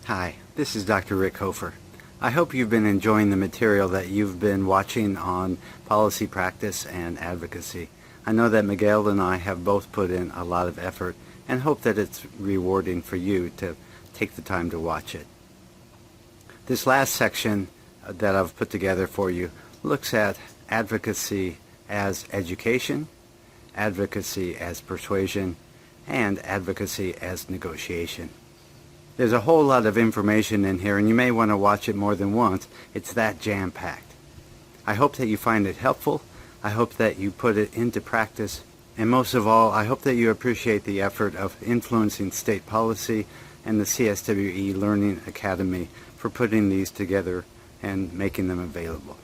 Hi, this is Dr. Rick Hofer. I hope you've been enjoying the material that you've been watching on policy practice and advocacy. I know that Miguel and I have both put in a lot of effort and hope that it's rewarding for you to take the time to watch it. This last section that I've put together for you looks at advocacy as education, advocacy as persuasion, and advocacy as negotiation. There's a whole lot of information in here, and you may want to watch it more than once. It's that jam-packed. I hope that you find it helpful. I hope that you put it into practice. And most of all, I hope that you appreciate the effort of influencing state policy and the CSWE Learning Academy for putting these together and making them available.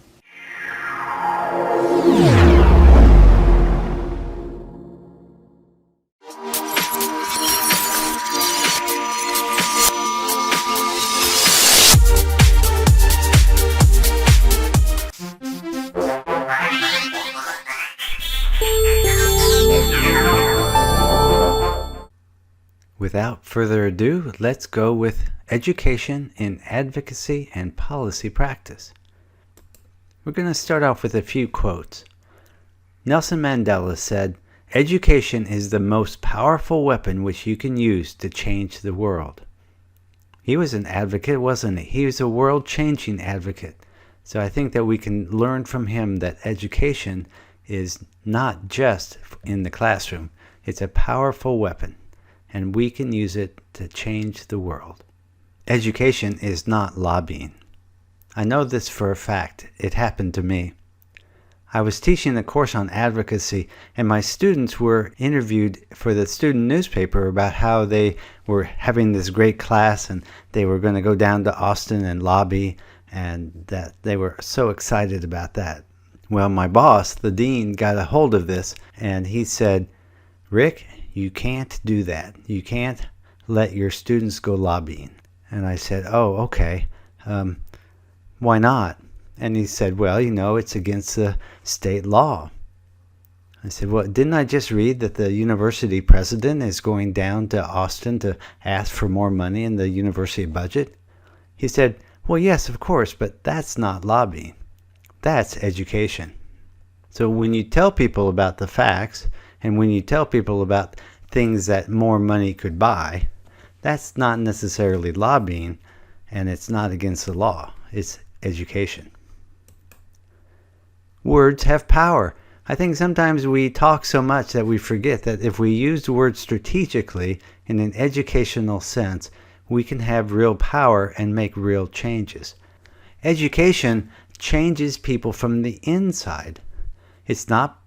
Without further ado, let's go with education in advocacy and policy practice. We're going to start off with a few quotes. Nelson Mandela said, "Education is the most powerful weapon which you can use to change the world." He was an advocate, wasn't he? He was a world-changing advocate. So I think that we can learn from him that education is not just in the classroom. It's a powerful weapon, and we can use it to change the world. Education is not lobbying. I know this for a fact. It happened to me. I was teaching a course on advocacy, and my students were interviewed for the student newspaper about how they were having this great class and they were going to go down to Austin and lobby, and that they were so excited about that. Well, my boss, the dean, got a hold of this, and he said, "Rick, you can't do that. You can't let your students go lobbying." And I said, "Oh, okay. Why not?" And he said, "Well, it's against the state law." I said, "Well, didn't I just read that the university president is going down to Austin to ask for more money in the university budget?" He said, "Well, yes, of course, but that's not lobbying. That's education." So when you tell people about the facts, and when you tell people about things that more money could buy, that's not necessarily lobbying, and it's not against the law. It's education. Words have power. I think sometimes we talk so much that we forget that if we use words strategically in an educational sense, we can have real power and make real changes. Education changes people from the inside. It's not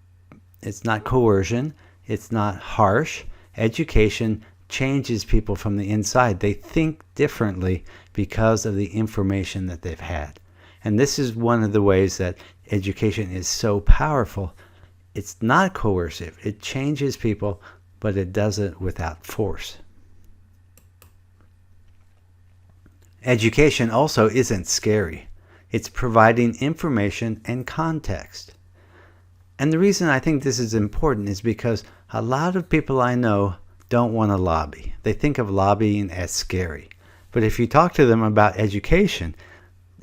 coercion. It's not harsh. Education changes people from the inside. They think differently because of the information that they've had. And this is one of the ways that education is so powerful. It's not coercive. It changes people, but it does it without force. Education also isn't scary. It's providing information and context. And the reason I think this is important is because a lot of people I know don't want to lobby. They think of lobbying as scary. But if you talk to them about education,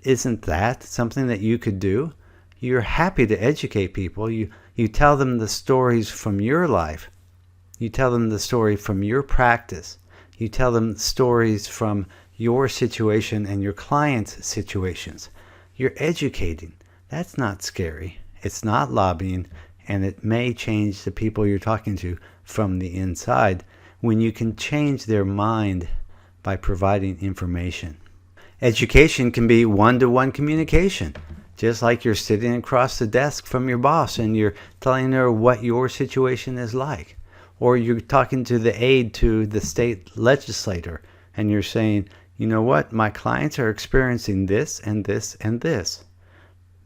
isn't that something that you could do? You're happy to educate people. You tell them the stories from your life. You tell them the story from your practice. You tell them stories from your situation and your clients' situations. You're educating. That's not scary. It's not lobbying, and it may change the people you're talking to from the inside when you can change their mind by providing information. Education can be one-to-one communication, just like you're sitting across the desk from your boss and you're telling her what your situation is like. Or you're talking to the aide to the state legislator and you're saying, "You know what, my clients are experiencing this and this and this."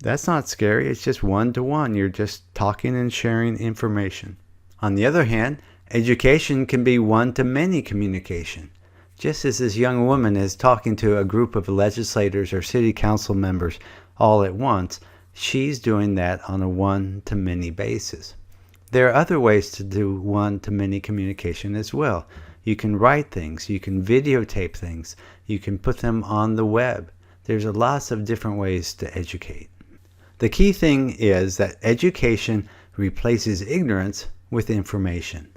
That's not scary. It's just one-to-one. You're just talking and sharing information. On the other hand, education can be one-to-many communication. Just as this young woman is talking to a group of legislators or city council members all at once, she's doing that on a one-to-many basis. There are other ways to do one-to-many communication as well. You can write things, you can videotape things, you can put them on the web. There's lots of different ways to educate. The key thing is that education replaces ignorance with information.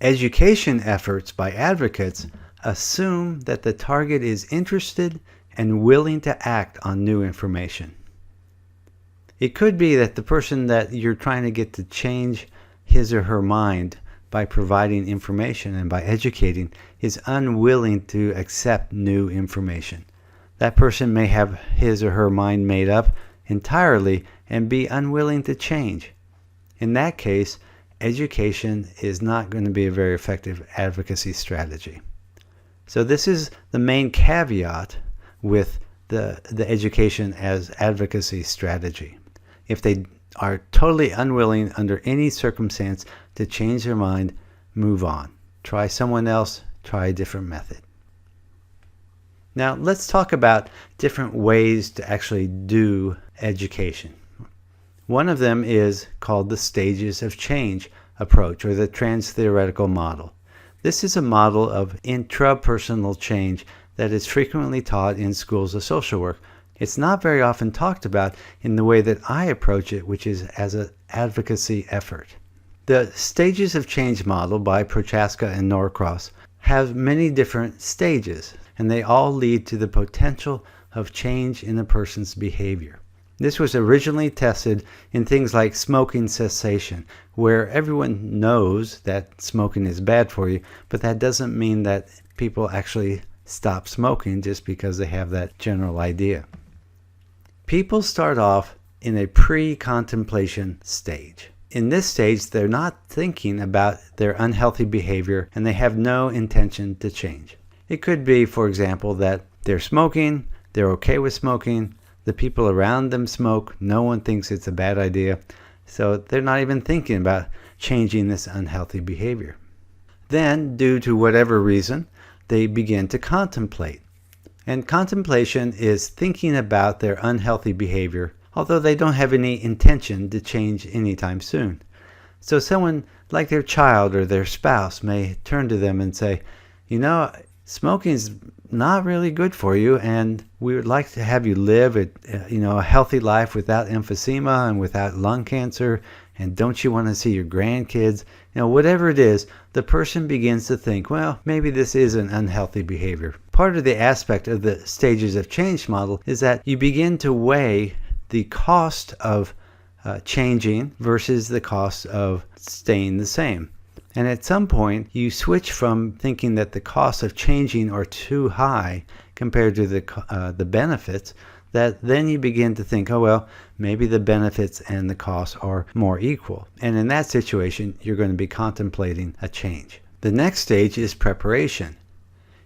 Education efforts by advocates assume that the target is interested and willing to act on new information. It could be that the person that you're trying to get to change his or her mind by providing information and by educating is unwilling to accept new information. That person may have his or her mind made up entirely and be unwilling to change. In that case, education is not going to be a very effective advocacy strategy. So this is the main caveat with the education as advocacy strategy. If they are totally unwilling under any circumstance to change their mind, move on. Try someone else, try a different method. Now let's talk about different ways to actually do education. One of them is called the stages of change approach, or the trans-theoretical model. This is a model of intrapersonal change that is frequently taught in schools of social work. It's not very often talked about in the way that I approach it, which is as an advocacy effort. The stages of change model by Prochaska and Norcross have many different stages, and they all lead to the potential of change in a person's behavior. This was originally tested in things like smoking cessation, where everyone knows that smoking is bad for you, but that doesn't mean that people actually stop smoking just because they have that general idea. People start off in a pre-contemplation stage. In this stage, they're not thinking about their unhealthy behavior and they have no intention to change. It could be, for example, that they're smoking, they're okay with smoking, the people around them smoke, no one thinks it's a bad idea, so they're not even thinking about changing this unhealthy behavior. Then, due to whatever reason, they begin to contemplate. And contemplation is thinking about their unhealthy behavior, although they don't have any intention to change anytime soon. So someone like their child or their spouse may turn to them and say, smoking is not really good for you, and we would like to have you live a healthy life without emphysema and without lung cancer, and don't you want to see your grandkids? Whatever it is, the person begins to think, well, maybe this is an unhealthy behavior. Part of the aspect of the stages of change model is that you begin to weigh the cost of changing versus the cost of staying the same. And at some point, you switch from thinking that the costs of changing are too high compared to the benefits, that then you begin to think, oh, well, maybe the benefits and the costs are more equal. And in that situation, you're going to be contemplating a change. The next stage is preparation.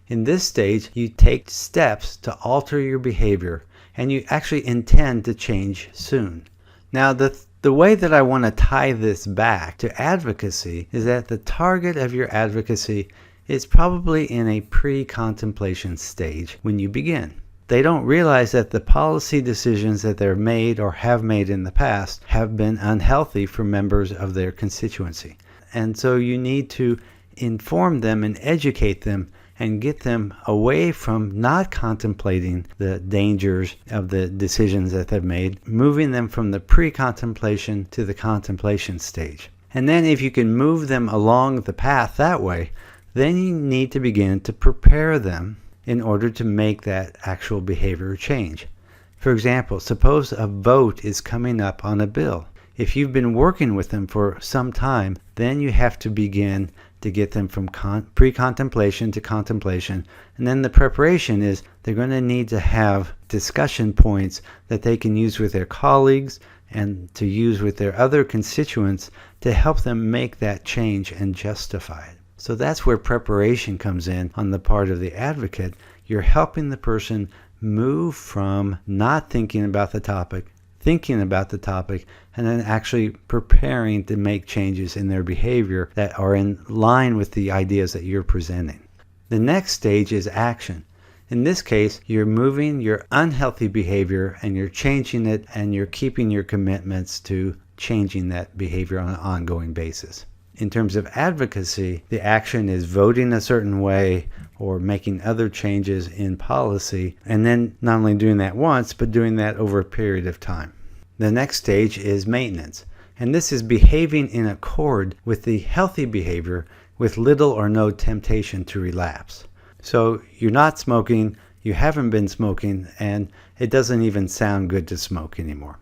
In this stage, you take steps to alter your behavior, and you actually intend to change soon. Now, the way that I want to tie this back to advocacy is that the target of your advocacy is probably in a pre-contemplation stage when you begin. They don't realize that the policy decisions that they're made or have made in the past have been unhealthy for members of their constituency. And so you need to inform them and educate them and get them away from not contemplating the dangers of the decisions that they've made, moving them from the pre-contemplation to the contemplation stage. And then if you can move them along the path that way, then you need to begin to prepare them in order to make that actual behavior change. For example, suppose a vote is coming up on a bill. If you've been working with them for some time, then you have to begin to get them from pre-contemplation to contemplation. And then the preparation is they're going to need to have discussion points that they can use with their colleagues and to use with their other constituents to help them make that change and justify it. So that's where preparation comes in on the part of the advocate. You're helping the person move from not thinking about the topic, thinking about the topic, and then actually preparing to make changes in their behavior that are in line with the ideas that you're presenting. The next stage is action. In this case, you're moving your unhealthy behavior and you're changing it, and you're keeping your commitments to changing that behavior on an ongoing basis. In terms of advocacy, the action is voting a certain way or making other changes in policy, and then not only doing that once, but doing that over a period of time. The next stage is maintenance, and this is behaving in accord with the healthy behavior with little or no temptation to relapse. So you're not smoking, you haven't been smoking, and it doesn't even sound good to smoke anymore.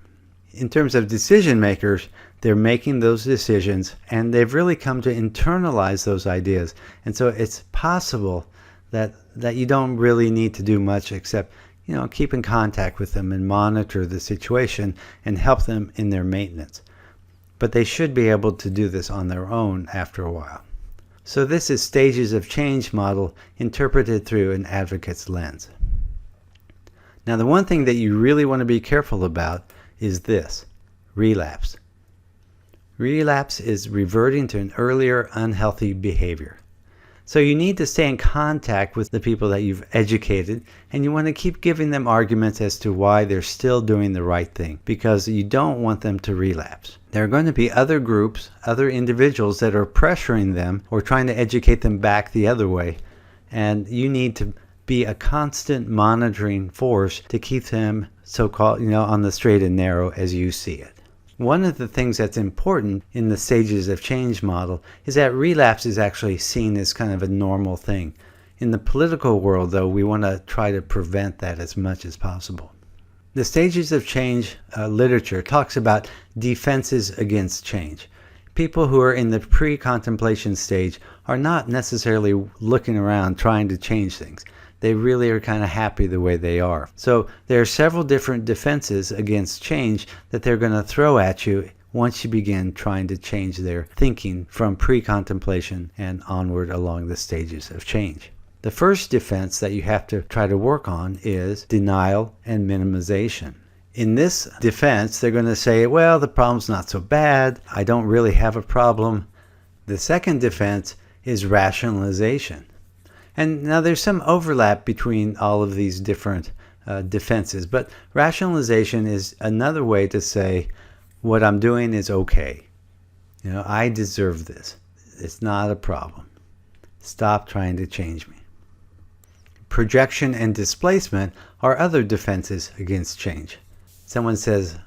In terms of decision makers, they're making those decisions and they've really come to internalize those ideas. And so it's possible that you don't really need to do much except, keep in contact with them and monitor the situation and help them in their maintenance. But they should be able to do this on their own after a while. So this is stages of change model interpreted through an advocate's lens. Now, the one thing that you really want to be careful about is this: relapse. Relapse is reverting to an earlier unhealthy behavior. So you need to stay in contact with the people that you've educated, and you want to keep giving them arguments as to why they're still doing the right thing, because you don't want them to relapse. There are going to be other groups, other individuals that are pressuring them or trying to educate them back the other way, and you need to be a constant monitoring force to keep them so-called, on the straight and narrow as you see it. One of the things that's important in the stages of change model is that relapse is actually seen as kind of a normal thing. In the political world, though, we want to try to prevent that as much as possible. The stages of change literature talks about defenses against change. People who are in the pre-contemplation stage are not necessarily looking around trying to change things. They really are kind of happy the way they are. So there are several different defenses against change that they're going to throw at you once you begin trying to change their thinking from pre-contemplation and onward along the stages of change. The first defense that you have to try to work on is denial and minimization. In this defense, they're going to say, well, the problem's not so bad. I don't really have a problem. The second defense is rationalization. And now there's some overlap between all of these different defenses, but rationalization is another way to say what I'm doing is okay. I deserve this. It's not a problem. Stop trying to change me. Projection and displacement are other defenses against change. Someone says,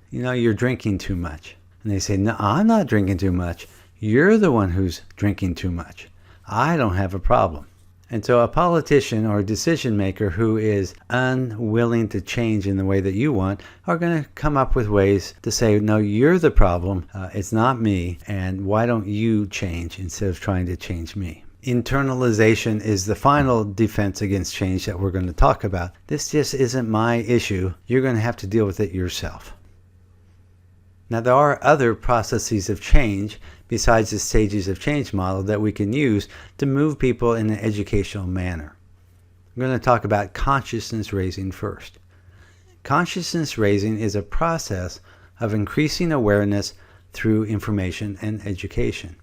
you're drinking too much. And they say, no, I'm not drinking too much. You're the one who's drinking too much. I don't have a problem. And so a politician or a decision maker who is unwilling to change in the way that you want are going to come up with ways to say, no, you're the problem, it's not me, and why don't you change instead of trying to change me? Internalization is the final defense against change that we're going to talk about. This just isn't my issue. You're going to have to deal with it yourself. Now, there are other processes of change besides the stages of change model that we can use to move people in an educational manner. I'm going to talk about consciousness raising first. Consciousness raising is a process of increasing awareness through information and education.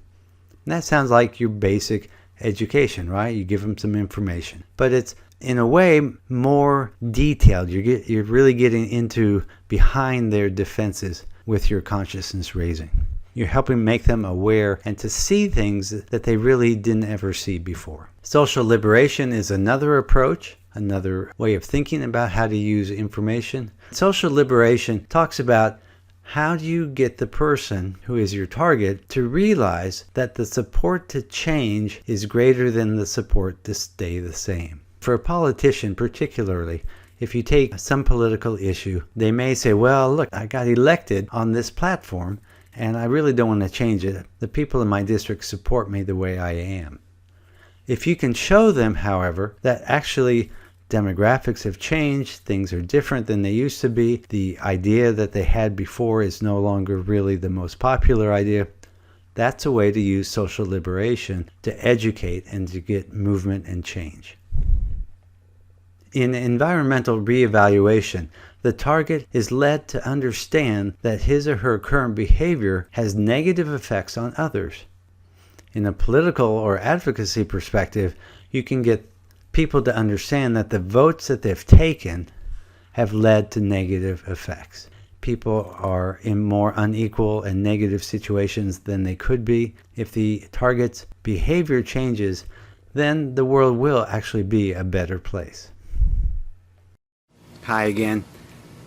And that sounds like your basic education, right? You give them some information. But it's, in a way, more detailed. You're really getting into behind their defenses with your consciousness raising. You're helping make them aware and to see things that they really didn't ever see before. Social liberation is another approach, another way of thinking about how to use information. Social liberation talks about how do you get the person who is your target to realize that the support to change is greater than the support to stay the same. For a politician particularly, if you take some political issue, they may say, well, look, I got elected on this platform and I really don't want to change it. The people in my district support me the way I am. If you can show them, however, that actually demographics have changed, things are different than they used to be, the idea that they had before is no longer really the most popular idea, that's a way to use social liberation to educate and to get movement and change. In environmental reevaluation, the target is led to understand that his or her current behavior has negative effects on others. In a political or advocacy perspective, you can get people to understand that the votes that they've taken have led to negative effects. people are in more unequal and negative situations than they could be, if the target's behavior changes, then the world will actually be a better place. Hi again.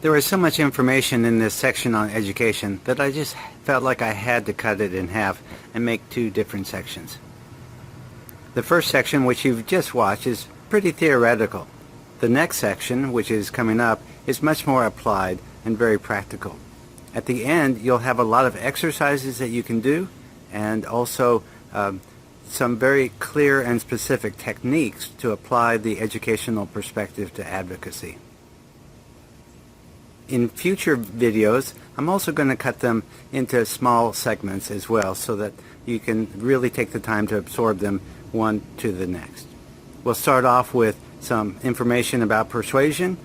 There was so much information in this section on education that I just felt like I had to cut it in half and make two different sections. The first section, which you've just watched, is pretty theoretical. The next section, which is coming up, is much more applied and very practical. At the end, you'll have a lot of exercises that you can do, and also some very clear and specific techniques to apply the educational perspective to advocacy. In future videos, I'm also going to cut them into small segments as well, so that you can really take the time to absorb them one to the next. We'll start off with some information about persuasion,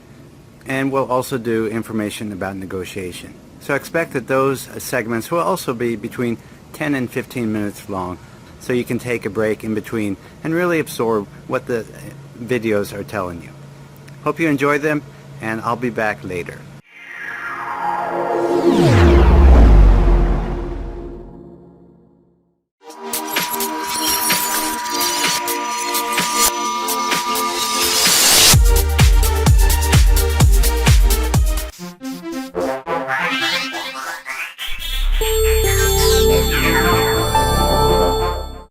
and we'll also do information about negotiation. So expect that those segments will also be between 10 and 15 minutes long, so you can take a break in between and really absorb what the videos are telling you. Hope you enjoy them, and I'll be back later.